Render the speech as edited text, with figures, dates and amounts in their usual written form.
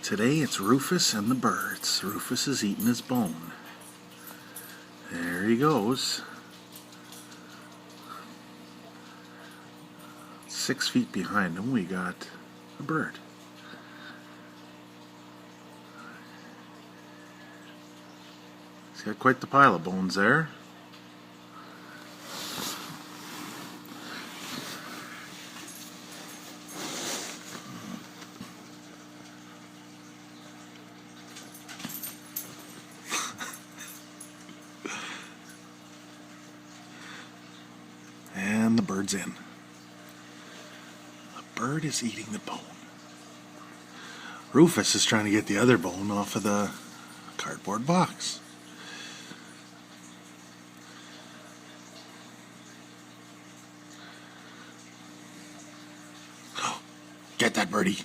Today it's Rufus and the birds. Rufus is eating his bone. There he goes. 6 feet behind him we got a bird. He's got quite the pile of bones there. And the bird's in. The bird is eating the bone. Rufus is trying to get the other bone off of the cardboard box. Get that birdie.